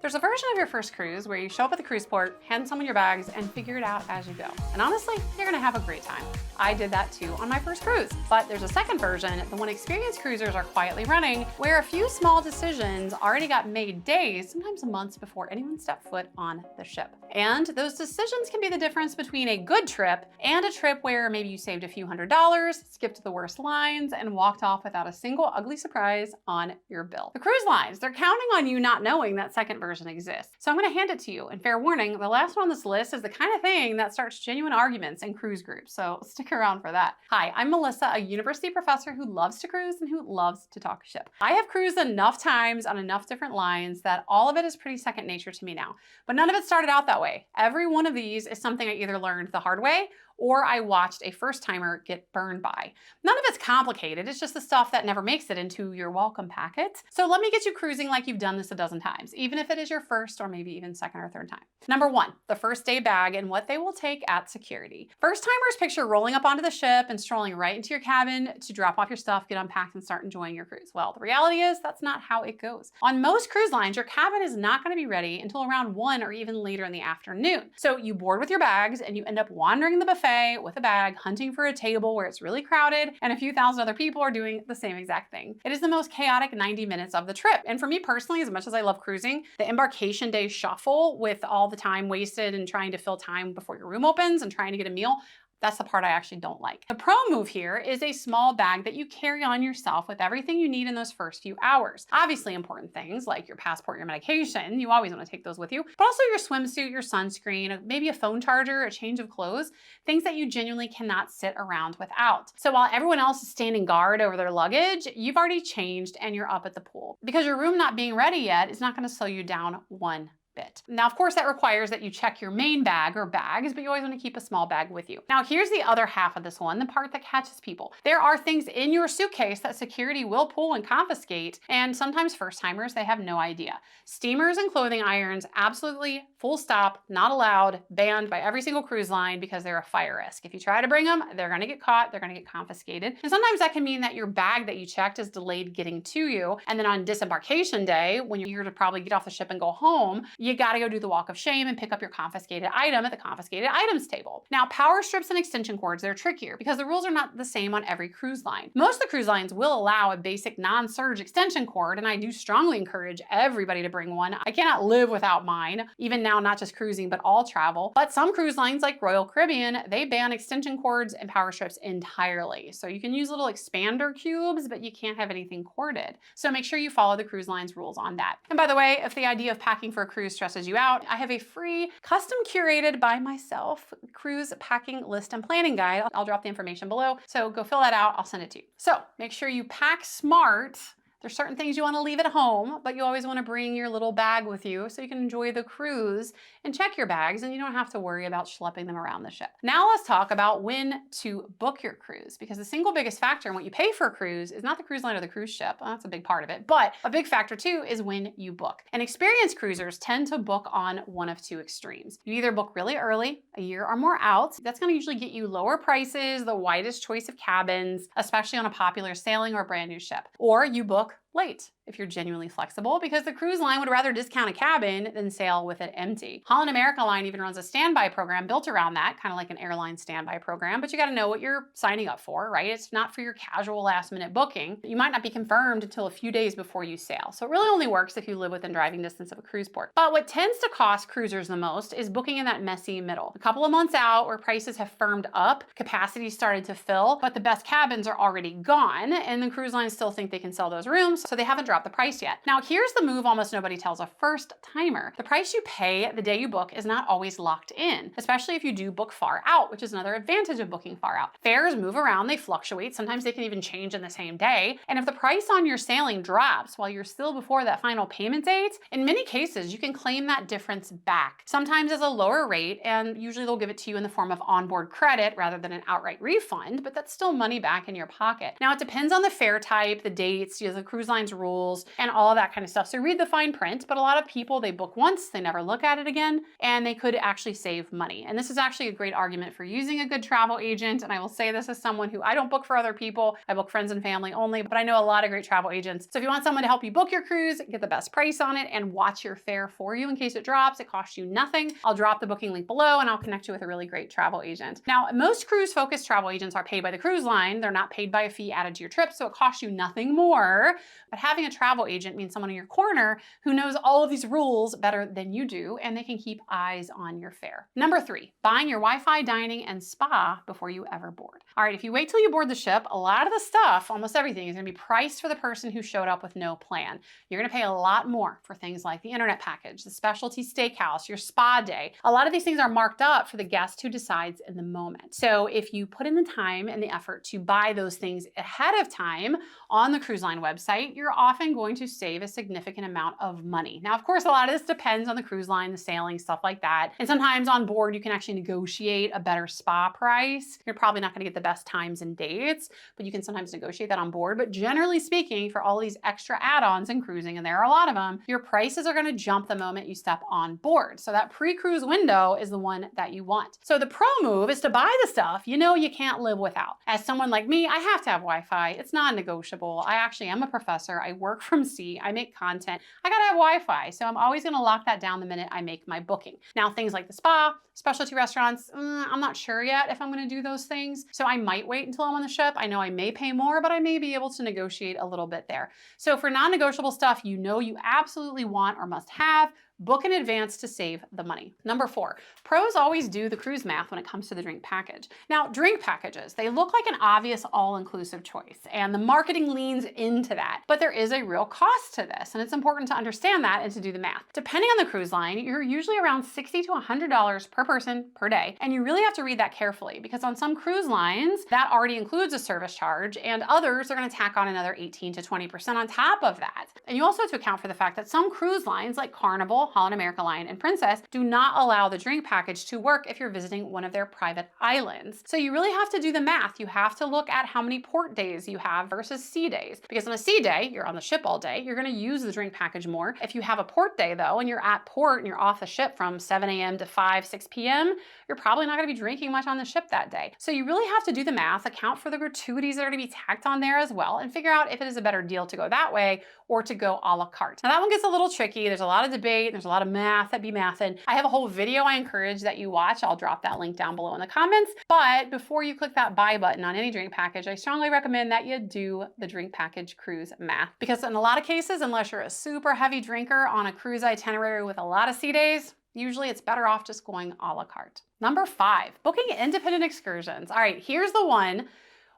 There's a version of your first cruise where you show up at the cruise port, hand someone your bags, and figure it out as you go. And honestly, you're gonna have a great time. I did that too on my first cruise. But there's a second version, the one experienced cruisers are quietly running, where a few small decisions already got made days, sometimes months before anyone stepped foot on the ship. And those decisions can be the difference between a good trip and a trip where maybe you saved a few $100s, skipped the worst lines, and walked off without a single ugly surprise on your bill. The cruise lines, they're counting on you not knowing that second version exists. So I'm gonna hand it to you. And fair warning, the last one on this list is the kind of thing that starts genuine arguments in cruise groups. So stick around for that. Hi, I'm Melissa, a university professor who loves to cruise and who loves to talk ship. I have cruised enough times on enough different lines that all of it is pretty second nature to me now. But none of it started out that way. Every one of these is something I either learned the hard way or I watched a first timer get burned by. None of it's complicated, it's just the stuff that never makes it into your welcome packet. So let me get you cruising like you've done this a dozen times, even if it is your first or maybe even second or third time. Number one, the first day bag and what they will take at security. First timers picture rolling up onto the ship and strolling right into your cabin to drop off your stuff, get unpacked, and start enjoying your cruise. Well, the reality is that's not how it goes. On most cruise lines, your cabin is not gonna be ready until around 1 or even later in the afternoon. So you board with your bags and you end up wandering the buffet with a bag, hunting for a table where it's really crowded and a few thousand other people are doing the same exact thing. It is the most chaotic 90 minutes of the trip. And for me personally, as much as I love cruising, the embarkation day shuffle with all the time wasted and trying to fill time before your room opens and trying to get a meal, that's the part I actually don't like. The pro move here is a small bag that you carry on yourself with everything you need in those first few hours. Obviously important things like your passport, your medication, you always want to take those with you, but also your swimsuit, your sunscreen, maybe a phone charger, a change of clothes, things that you genuinely cannot sit around without. So while everyone else is standing guard over their luggage, you've already changed and you're up at the pool. Because your room not being ready yet is not going to slow you down one bit. Now, of course, that requires that you check your main bag or bags, but you always want to keep a small bag with you. Now, here's the other half of this one, the part that catches people. There are things in your suitcase that security will pull and confiscate, and sometimes first timers, they have no idea. Steamers and clothing irons, absolutely full stop, not allowed, banned by every single cruise line because they're a fire risk. If you try to bring them, they're going to get caught, they're going to get confiscated. And sometimes that can mean that your bag that you checked is delayed getting to you. And then on disembarkation day, when you're here to probably get off the ship and go home, you got to go do the walk of shame and pick up your confiscated item at the confiscated items table. Now, power strips and extension cords, they're trickier because the rules are not the same on every cruise line. Most of the cruise lines will allow a basic non-surge extension cord, and I do strongly encourage everybody to bring one. I cannot live without mine, even now, not just cruising, but all travel. But some cruise lines like Royal Caribbean, they ban extension cords and power strips entirely. So you can use little expander cubes, but you can't have anything corded. So make sure you follow the cruise line's rules on that. And by the way, if the idea of packing for a cruise stresses you out, I have a free, custom curated by myself cruise packing list and planning guide. I'll drop the information below. So go fill that out. I'll send it to you. So make sure you pack smart. There's certain things you want to leave at home, but you always want to bring your little bag with you so you can enjoy the cruise and check your bags and you don't have to worry about schlepping them around the ship. Now let's talk about when to book your cruise, because the single biggest factor in what you pay for a cruise is not the cruise line or the cruise ship. Well, that's a big part of it, but a big factor too is when you book. And experienced cruisers tend to book on one of two extremes. You either book really early, a year or more out. That's going to usually get you lower prices, the widest choice of cabins, especially on a popular sailing or brand new ship. Or you book late if you're genuinely flexible, because the cruise line would rather discount a cabin than sail with it empty. Holland America Line even runs a standby program built around that, kind of like an airline standby program, but you got to know what you're signing up for, right? It's not for your casual last minute booking. You might not be confirmed until a few days before you sail. So it really only works if you live within driving distance of a cruise port. But what tends to cost cruisers the most is booking in that messy middle. A couple of months out where prices have firmed up, capacity started to fill, but the best cabins are already gone and the cruise lines still think they can sell those rooms, so they haven't dropped the price yet. Now, here's the move almost nobody tells a first timer. The price you pay the day you book is not always locked in, especially if you do book far out, which is another advantage of booking far out. Fares move around, they fluctuate. Sometimes they can even change in the same day. And if the price on your sailing drops while you're still before that final payment date, in many cases, you can claim that difference back. Sometimes as a lower rate, and usually they'll give it to you in the form of onboard credit rather than an outright refund, but that's still money back in your pocket. Now, it depends on the fare type, the dates, the cruise line's rules and all of that kind of stuff. So read the fine print, but a lot of people, they book once, they never look at it again, and they could actually save money. And this is actually a great argument for using a good travel agent. And I will say this as someone who I don't book for other people. I book friends and family only, but I know a lot of great travel agents. So if you want someone to help you book your cruise, get the best price on it, and watch your fare for you in case it drops, it costs you nothing, I'll drop the booking link below and I'll connect you with a really great travel agent. Now, most cruise-focused travel agents are paid by the cruise line. They're not paid by a fee added to your trip, so it costs you nothing more. But having a travel agent means someone in your corner who knows all of these rules better than you do, and they can keep eyes on your fare. Number 3, buying your Wi-Fi, dining, and spa before you ever board. All right, if you wait till you board the ship, a lot of the stuff, almost everything, is gonna be priced for the person who showed up with no plan. You're gonna pay a lot more for things like the internet package, the specialty steakhouse, your spa day. A lot of these things are marked up for the guest who decides in the moment. So if you put in the time and the effort to buy those things ahead of time on the cruise line website, you're often going to save a significant amount of money. Now, of course, a lot of this depends on the cruise line, the sailing, stuff like that. And sometimes on board, you can actually negotiate a better spa price. You're probably not gonna get the best times and dates, but you can sometimes negotiate that on board. But generally speaking, for all these extra add-ons in cruising, and there are a lot of them, your prices are gonna jump the moment you step on board. So that pre-cruise window is the one that you want. So the pro move is to buy the stuff you know you can't live without. As someone like me, I have to have Wi-Fi. It's non-negotiable. I actually am a professor. I work from sea. I make content. I gotta have Wi-Fi. So I'm always gonna lock that down the minute I make my booking. Now, things like the spa, specialty restaurants, I'm not sure yet if I'm gonna do those things. So I might wait until I'm on the ship. I know I may pay more, but I may be able to negotiate a little bit there. So for non-negotiable stuff you know you absolutely want or must have, book in advance to save the money. Number 4, pros always do the cruise math when it comes to the drink package. Now, drink packages, they look like an obvious all-inclusive choice, and the marketing leans into that, but there is a real cost to this, and it's important to understand that and to do the math. Depending on the cruise line, you're usually around $60 to $100 per person per day, and you really have to read that carefully because on some cruise lines, that already includes a service charge, and others are gonna tack on another 18 to 20% on top of that. And you also have to account for the fact that some cruise lines like Carnival, Holland America Line, and Princess do not allow the drink package to work if you're visiting one of their private islands. So you really have to do the math. You have to look at how many port days you have versus sea days. Because on a sea day, you're on the ship all day, you're gonna use the drink package more. If you have a port day though, and you're at port and you're off the ship from 7 a.m. to 5, 6 p.m., you're probably not gonna be drinking much on the ship that day. So you really have to do the math, account for the gratuities that are gonna be tacked on there as well, and figure out if it is a better deal to go that way or to go a la carte. Now that one gets a little tricky. There's a lot of debate. There's a lot of math that be mathin'. I have a whole video I encourage that you watch. I'll drop that link down below in the comments. But before you click that buy button on any drink package, I strongly recommend that you do the drink package cruise math. Because in a lot of cases, unless you're a super heavy drinker on a cruise itinerary with a lot of sea days, usually it's better off just going a la carte. Number 5, booking independent excursions. All right, here's the one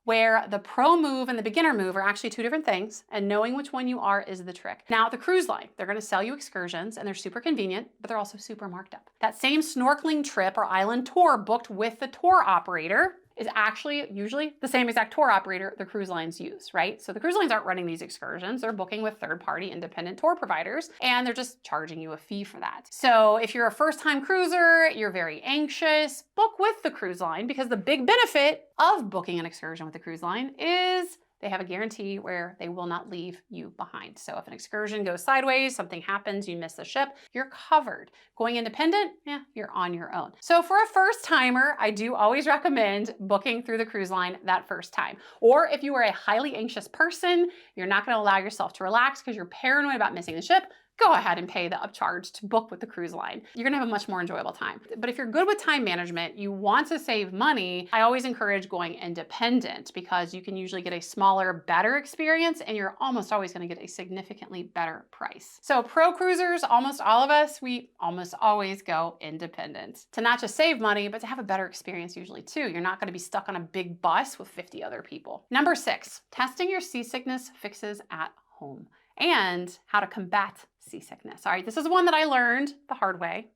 where the pro move and the beginner move are actually 2 different things, and knowing which one you are is the trick. Now, the cruise line, they're gonna sell you excursions, and they're super convenient, but they're also super marked up. That same snorkeling trip or island tour booked with the tour operator is actually usually the same exact tour operator the cruise lines use, right? So the cruise lines aren't running these excursions. They're booking with third-party independent tour providers, and they're just charging you a fee for that. So if you're a first-time cruiser, you're very anxious, book with the cruise line, because the big benefit of booking an excursion with the cruise line is they have a guarantee where they will not leave you behind. So if an excursion goes sideways, something happens, you miss the ship, you're covered. Going independent, you're on your own. So for a first timer, I do always recommend booking through the cruise line that first time. Or if you are a highly anxious person, you're not gonna allow yourself to relax because you're paranoid about missing the ship, go ahead and pay the upcharge to book with the cruise line. You're gonna have a much more enjoyable time. But if you're good with time management, you want to save money, I always encourage going independent because you can usually get a smaller, better experience, and you're almost always gonna get a significantly better price. So pro cruisers, almost all of us, we almost always go independent. To not just save money, but to have a better experience usually too. You're not gonna be stuck on a big bus with 50 other people. Number 6, testing your seasickness fixes at home and how to combat seasickness. All right, this is one that I learned the hard way.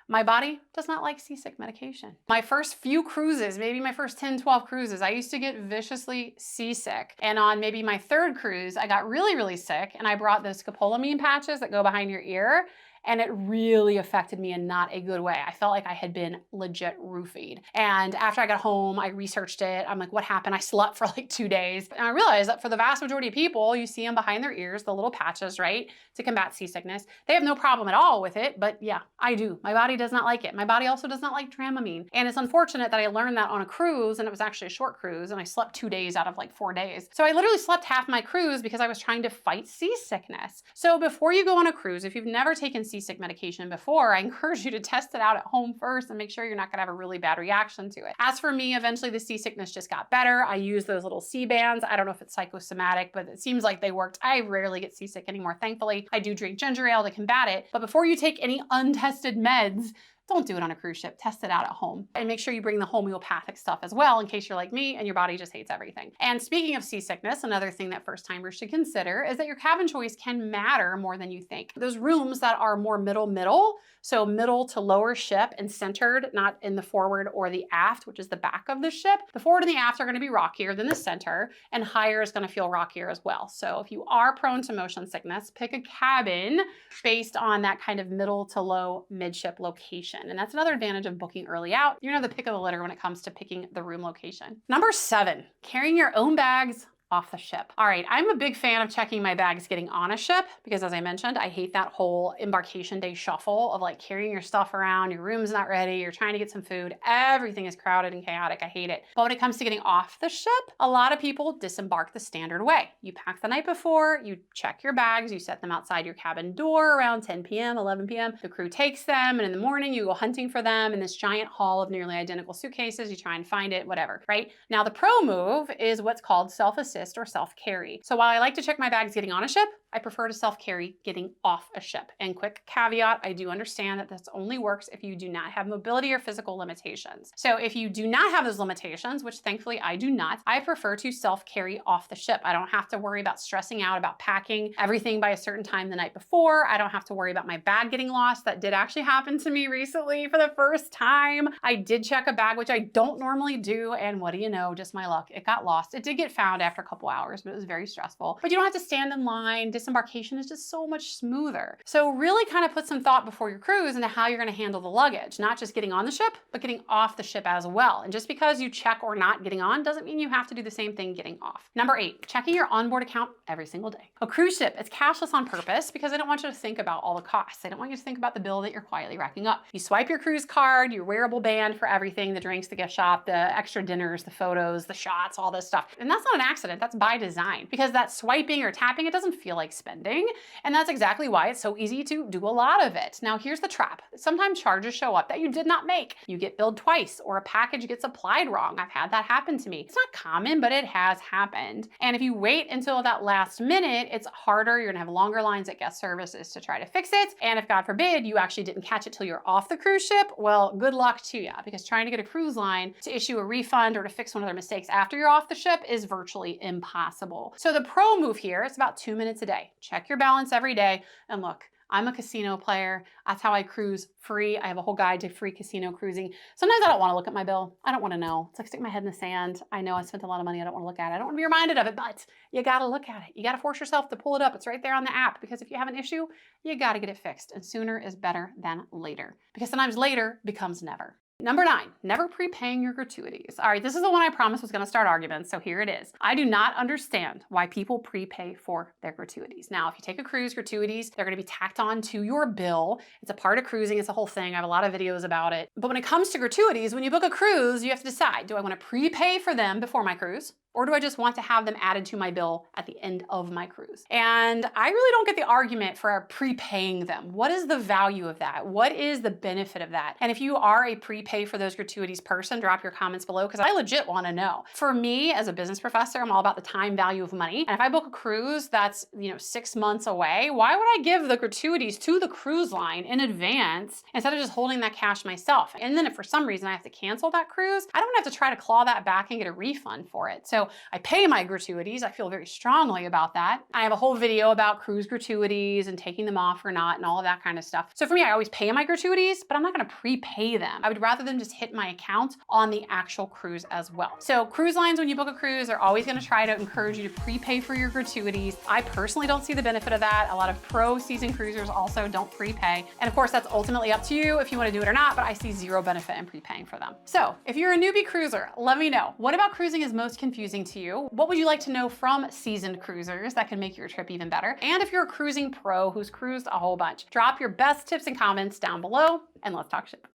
My body does not like seasick medication. My first few cruises, maybe my first 10, 12 cruises, I used to get viciously seasick. And on maybe my 3rd cruise, I got really, really sick, and I brought those scopolamine patches that go behind your ear, and it really affected me in not a good way. I felt like I had been legit roofied. And after I got home, I researched it. I'm like, what happened? I slept for like 2 days. And I realized that for the vast majority of people, you see them behind their ears, the little patches, right? To combat seasickness. They have no problem at all with it, but yeah, I do. My body does not like it. My body also does not like Dramamine. And it's unfortunate that I learned that on a cruise, and it was actually a short cruise, and I slept 2 days out of like 4 days. So I literally slept half my cruise because I was trying to fight seasickness. So before you go on a cruise, if you've never taken seasick medication before, I encourage you to test it out at home first and make sure you're not gonna have a really bad reaction to it. As for me, eventually the seasickness just got better. I use those little sea bands. I don't know if it's psychosomatic, but it seems like they worked. I rarely get seasick anymore, thankfully. I do drink ginger ale to combat it. But before you take any untested meds, don't do it on a cruise ship. Test it out at home. And make sure you bring the homeopathic stuff as well in case you're like me and your body just hates everything. And speaking of seasickness, another thing that first timers should consider is that your cabin choice can matter more than you think. Those rooms that are more middle, so middle to lower ship and centered, not in the forward or the aft, which is the back of the ship. The forward and the aft are going to be rockier than the center, and higher is going to feel rockier as well. So if you are prone to motion sickness, pick a cabin based on that kind of middle to low midship location. And that's another advantage of booking early out. You're gonna have the pick of the litter when it comes to picking the room location. Number 7, carrying your own bags off the ship. All right, I'm a big fan of checking my bags getting on a ship because, as I mentioned, I hate that whole embarkation day shuffle of like carrying your stuff around, your room's not ready, you're trying to get some food, everything is crowded and chaotic. I hate it. But when it comes to getting off the ship, a lot of people disembark the standard way. You pack the night before, you check your bags, you set them outside your cabin door around 10 p.m., 11 p.m. The crew takes them, and in the morning you go hunting for them in this giant haul of nearly identical suitcases. You try and find it, whatever, right? Now the pro move is what's called self-assist or self-carry. So while I like to check my bags getting on a ship, I prefer to self-carry getting off a ship. And quick caveat, I do understand that this only works if you do not have mobility or physical limitations. So if you do not have those limitations, which thankfully I do not, I prefer to self-carry off the ship. I don't have to worry about stressing out about packing everything by a certain time the night before. I don't have to worry about my bag getting lost. That did actually happen to me recently for the first time. I did check a bag, which I don't normally do, and what do you know, just my luck, it got lost. It did get found after a couple hours, but it was very stressful. But you don't have to stand in line. Disembarkation is just so much smoother. So really kind of put some thought before your cruise into how you're going to handle the luggage, not just getting on the ship, but getting off the ship as well. And just because you check or not getting on doesn't mean you have to do the same thing getting off. Number 8, checking your onboard account every single day. A cruise ship, it's cashless on purpose because they don't want you to think about all the costs. They don't want you to think about the bill that you're quietly racking up. You swipe your cruise card, your wearable band for everything, the drinks, the gift shop, the extra dinners, the photos, the shots, all this stuff. And that's not an accident, that's by design, because that swiping or tapping, it doesn't feel like spending. And that's exactly why it's so easy to do a lot of it. Now here's the trap. Sometimes charges show up that you did not make. You get billed twice, or a package gets applied wrong. I've had that happen to me. It's not common, but it has happened. And if you wait until that last minute, it's harder. You're gonna have longer lines at guest services to try to fix it. And if God forbid you actually didn't catch it till you're off the cruise ship, well, good luck to you, because trying to get a cruise line to issue a refund or to fix one of their mistakes after you're off the ship is virtually impossible. So the pro move here, it's about 2 minutes a day. Check your balance every day. And look, I'm a casino player. That's how I cruise free. I have a whole guide to free casino cruising. Sometimes I don't want to look at my bill. I don't want to know. It's like sticking my head in the sand. I know I spent a lot of money. I don't want to look at it. I don't want to be reminded of it, but you got to look at it. You got to force yourself to pull it up. It's right there on the app, because if you have an issue, you got to get it fixed. And sooner is better than later, because sometimes later becomes never. Number 9, never prepaying your gratuities. All right, this is the one I promised was going to start arguments, so here it is. I do not understand why people prepay for their gratuities. Now, if you take a cruise, gratuities, they're going to be tacked on to your bill. It's a part of cruising. It's a whole thing. I have a lot of videos about it. But when it comes to gratuities, when you book a cruise, you have to decide, do I want to prepay for them before my cruise? Or do I just want to have them added to my bill at the end of my cruise? And I really don't get the argument for prepaying them. What is the value of that? What is the benefit of that? And if you are a prepay for those gratuities person, drop your comments below, because I legit want to know. For me, as a business professor, I'm all about the time value of money. And if I book a cruise that's 6 months away, why would I give the gratuities to the cruise line in advance instead of just holding that cash myself? And then if for some reason I have to cancel that cruise, I don't have to try to claw that back and get a refund for it. So I pay my gratuities. I feel very strongly about that. I have a whole video about cruise gratuities and taking them off or not and all of that kind of stuff. So for me, I always pay my gratuities, but I'm not gonna prepay them. I would rather them just hit my account on the actual cruise as well. So cruise lines, when you book a cruise, they're always gonna try to encourage you to prepay for your gratuities. I personally don't see the benefit of that. A lot of pro season cruisers also don't prepay. And of course, that's ultimately up to you if you wanna do it or not, but I see zero benefit in prepaying for them. So if you're a newbie cruiser, let me know. What about cruising is most confusing to you? What would you like to know from seasoned cruisers that can make your trip even better? And if you're a cruising pro who's cruised a whole bunch, drop your best tips and comments down below and let's talk ship.